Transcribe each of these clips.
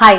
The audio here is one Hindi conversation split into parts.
हाय,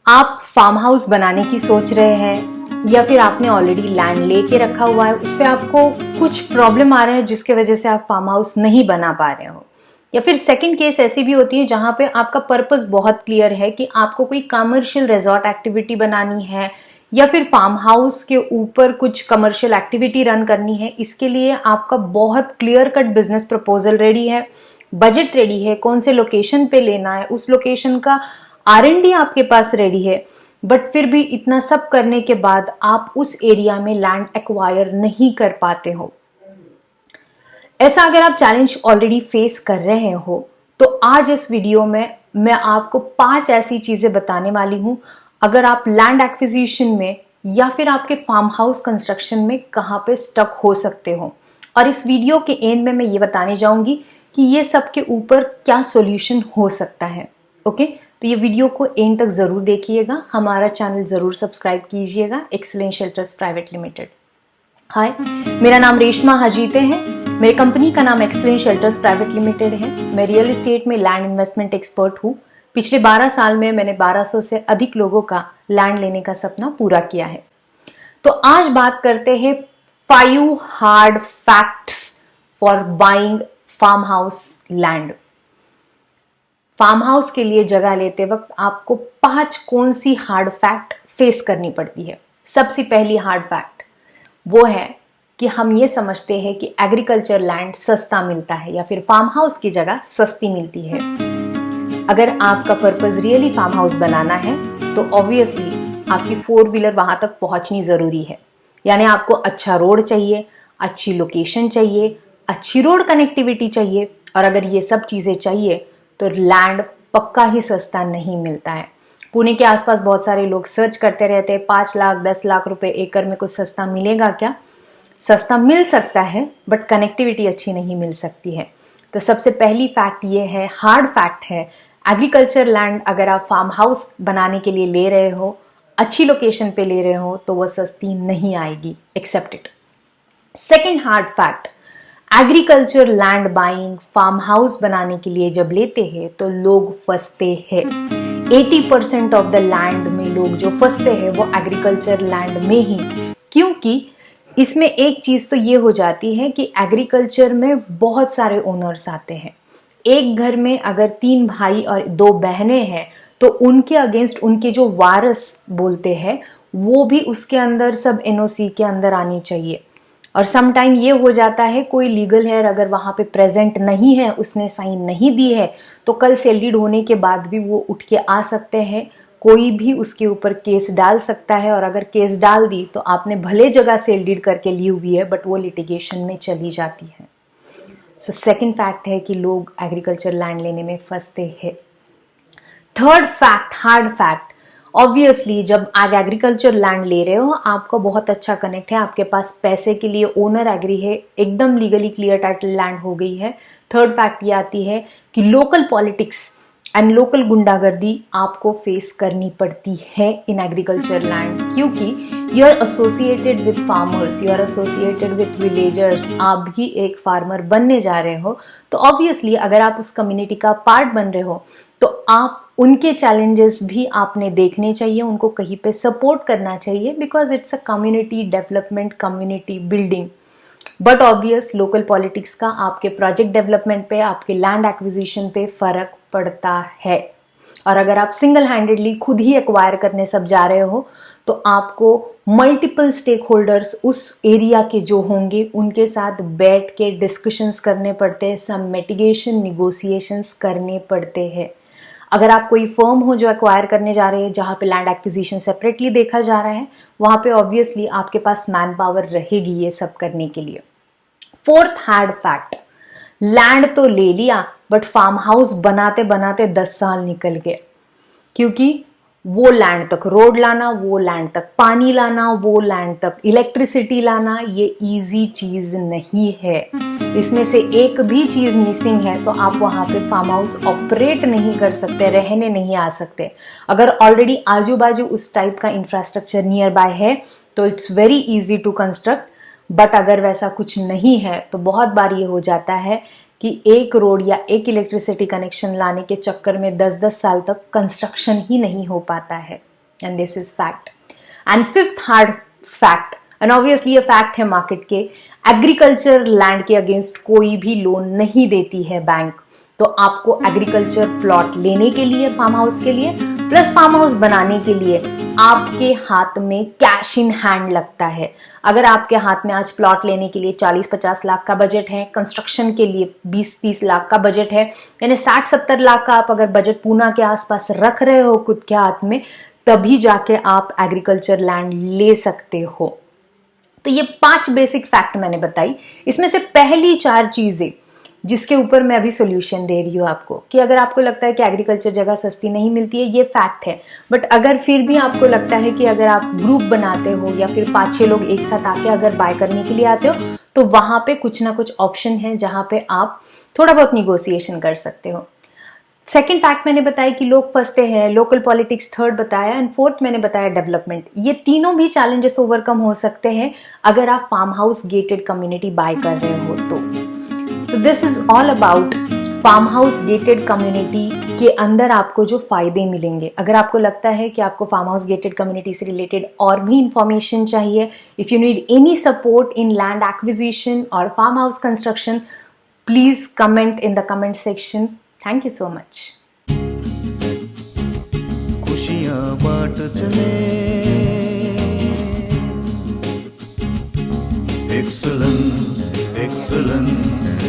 आप फार्म हाउस बनाने की सोच रहे हैं या फिर आपने ऑलरेडी लैंड लेके रखा हुआ है, उस पर आपको कुछ प्रॉब्लम आ रहा है जिसके वजह से आप फार्म हाउस नहीं बना पा रहे हो। या फिर सेकंड केस ऐसी भी होती है जहां पे आपका पर्पस बहुत क्लियर है कि आपको कोई कमर्शियल रिजॉर्ट एक्टिविटी बनानी है या फिर फार्म हाउस के ऊपर कुछ कमर्शियल एक्टिविटी रन करनी है। इसके लिए आपका बहुत clear cut business proposal ready है, बजट रेडी है, कौन से लोकेशन पे लेना है, उस लोकेशन का R&D आपके पास रेडी है, बट फिर भी इतना सब करने के बाद आप उस एरिया में लैंड एक्वायर नहीं कर पाते हो। ऐसा अगर आप चैलेंज ऑलरेडी फेस कर रहे हो तो आज इस वीडियो में मैं आपको 5 ऐसी चीजें बताने वाली हूं अगर आप लैंड एक्विजिशन में या फिर आपके फार्म हाउस कंस्ट्रक्शन में कहां पे स्टक हो सकते हो। और इस वीडियो के एंड में मैं ये बताने जाऊंगी कि ये सब के ऊपर क्या सॉल्यूशन हो सकता है। ओके, तो ये वीडियो को एंड तक जरूर देखिएगा, हमारा चैनल जरूर सब्सक्राइब कीजिएगा। Excellent shelters private limited. Hi, मेरा नाम रेशमा हजीते है, मेरी कंपनी का नाम एक्सीलेंट शेल्टर्स प्राइवेट लिमिटेड है। मैं रियल एस्टेट में लैंड इन्वेस्टमेंट एक्सपर्ट हूँ। पिछले 12 साल में मैंने 1200 से अधिक लोगों का लैंड लेने का सपना पूरा किया है। तो आज बात करते हैं 5 hard facts for buying farm house land. Farm house के लिए जगह लेते वक्त आपको 5 कौन सी हार्ड फैक्ट फेस करनी पड़ती है। सबसे पहली हार्ड फैक्ट वो है कि हम ये समझते हैं कि एग्रीकल्चर लैंड सस्ता मिलता है या फिर फार्म हाउस की जगह सस्ती मिलती है। अगर आपका पर्पस रियली फार्म हाउस बनाना है तो ऑब्वियसली आपकी 4 व्हीलर वहां तक पहुंचनी जरूरी है। यानी आपको अच्छा रोड चाहिए, अच्छी लोकेशन चाहिए, अच्छी रोड कनेक्टिविटी चाहिए। और अगर ये सब चीजें चाहिए तो लैंड पक्का ही सस्ता नहीं मिलता है। पुणे के आसपास बहुत सारे लोग सर्च करते रहते हैं 5 लाख 10 लाख रुपए एकड़ में कुछ सस्ता मिलेगा क्या। सस्ता मिल सकता है बट कनेक्टिविटी अच्छी नहीं मिल सकती है। तो सबसे पहली फैक्ट ये है, हार्ड फैक्ट है, एग्रीकल्चर लैंड अगर आप फार्म हाउस बनाने के लिए ले रहे हो, अच्छी लोकेशन पे ले रहे हो तो वह सस्ती नहीं आएगी। Accepted. Second hard fact, agriculture land buying farm house बनाने के लिए जब लेते हैं तो लोग फंसते हैं। 80% ऑफ द लैंड में लोग जो फंसते हैं वो एग्रीकल्चर लैंड में ही, क्योंकि इसमें एक चीज तो ये हो जाती है कि एग्रीकल्चर में बहुत सारे ओनर्स आते हैं। एक घर में अगर 3 भाई और 2 बहनें हैं तो उनके अगेंस्ट उनके जो वारस बोलते हैं वो भी उसके अंदर सब NOC के अंदर आनी चाहिए। और सम टाइम ये हो जाता है कोई लीगल हेयर अगर वहां पे प्रेजेंट नहीं है, उसने साइन नहीं दी है, तो कल सेल डीड होने के बाद भी वो उठ के आ सकते हैं, कोई भी उसके ऊपर केस डाल सकता है। और अगर केस डाल दी तो आपने भले जगह सेल डीड करके ली हुई है बट वो लिटिगेशन में चली जाती है। सो सेकंड फैक्ट है कि लोग एग्रीकल्चर लैंड लेने में फंसते हैं। Third fact, hard fact, obviously जब आप एग्रीकल्चर लैंड ले रहे हो आपको बहुत अच्छा कनेक्ट है, आपके पास पैसे के लिए ओनर एग्री है, एकदम लीगली क्लियर टाइटल लैंड हो गई है। थर्ड फैक्ट ये आती है कि लोकल पॉलिटिक्स एंड लोकल गुंडागर्दी आपको फेस करनी पड़ती है इन एग्रीकल्चर लैंड, क्योंकि you are associated with farmers, you are associated with villagers. आप भी एक फार्मर बनने जा रहे हो तो ऑब्वियसली अगर आप उस कम्युनिटी का पार्ट बन रहे हो तो आप उनके चैलेंजेस भी आपने देखने चाहिए, उनको कहीं पे सपोर्ट करना चाहिए, because it's a community development, community building. But obvious local politics का आपके प्रोजेक्ट डेवलपमेंट पे, आपके लैंड एक्विजिशन पे फर्क पड़ता है। और अगर आप सिंगल हैंडेडली खुद ही एक्वायर करने सब जा रहे हो तो आपको मल्टीपल स्टेक होल्डर्स उस एरिया के जो होंगे उनके साथ बैठ के डिस्कशंस करने पड़ते हैं, सब मिटिगेशन निगोशिएशंस करने पड़ते हैं। अगर आप कोई फर्म हो जो एक्वायर करने जा रहे हैं जहां पे लैंड एक्विजिशन सेपरेटली देखा जा रहा है, वहां पे ऑब्वियसली आपके पास मैन पावर रहेगी ये सब करने के लिए। फोर्थ हार्ड फैक्ट, लैंड तो ले लिया बट फार्म हाउस बनाते बनाते 10 साल निकल गए, क्योंकि वो लैंड तक रोड लाना, वो लैंड तक पानी लाना, वो लैंड तक इलेक्ट्रिसिटी लाना ये इजी चीज नहीं है। इसमें से एक भी चीज मिसिंग है तो आप वहां पे फार्म हाउस ऑपरेट नहीं कर सकते, रहने नहीं आ सकते। अगर ऑलरेडी आजू बाजू उस टाइप का इंफ्रास्ट्रक्चर नियर बाय है तो it's very easy to construct, but अगर वैसा कुछ नहीं है तो बहुत बार ये हो जाता है कि एक रोड या एक इलेक्ट्रिसिटी कनेक्शन लाने के चक्कर में 10-10 साल तक कंस्ट्रक्शन ही नहीं हो पाता है, and this is fact. And fifth hard fact, and obviously ये फैक्ट है मार्केट के, एग्रीकल्चर लैंड के अगेंस्ट कोई भी लोन नहीं देती है बैंक। तो आपको एग्रीकल्चर प्लॉट लेने के लिए, फार्म हाउस के लिए प्लस फार्म हाउस बनाने के लिए आपके हाथ में कैश इन हैंड लगता है। अगर आपके हाथ में आज प्लॉट लेने के लिए 40-50 लाख का बजट है, कंस्ट्रक्शन के लिए 20-30 लाख का बजट है, यानी 60-70 लाख का आप अगर बजट पूना के आसपास रख रहे हो खुद के हाथ में, तभी जाके आप एग्रीकल्चर लैंड ले सकते हो। तो ये 5 बेसिक फैक्ट मैंने बताई। इसमें से पहली 4 चीजें जिसके ऊपर मैं अभी सोल्यूशन दे रही हूँ आपको, कि अगर आपको लगता है कि एग्रीकल्चर जगह सस्ती नहीं मिलती है, ये फैक्ट है। बट अगर फिर भी आपको लगता है कि अगर आप ग्रुप बनाते हो या फिर 5-6 लोग एक साथ आके अगर बाय करने के लिए आते हो, तो वहां पे कुछ ना कुछ ऑप्शन है जहां पे आप थोड़ा बहुत निगोसिएशन कर सकते हो। सेकेंड फैक्ट मैंने बताया कि लोग फंसते हैं, लोकल पॉलिटिक्स थर्ड बताया, एंड फोर्थ मैंने बताया डेवलपमेंट। ये तीनों भी चैलेंजेस ओवरकम हो सकते हैं अगर आप farm house gated community buy कर रहे हो तो। So this is all about farm house gated community के अंदर आपको जो फायदे मिलेंगे। अगर आपको लगता है कि आपको फार्म हाउस गेटेड कम्युनिटी से रिलेटेड और भी इंफॉर्मेशन चाहिए, if you need any support in land acquisition और farm house construction, please comment in the comment section. Thank you so much. खुशियाँ बांट चले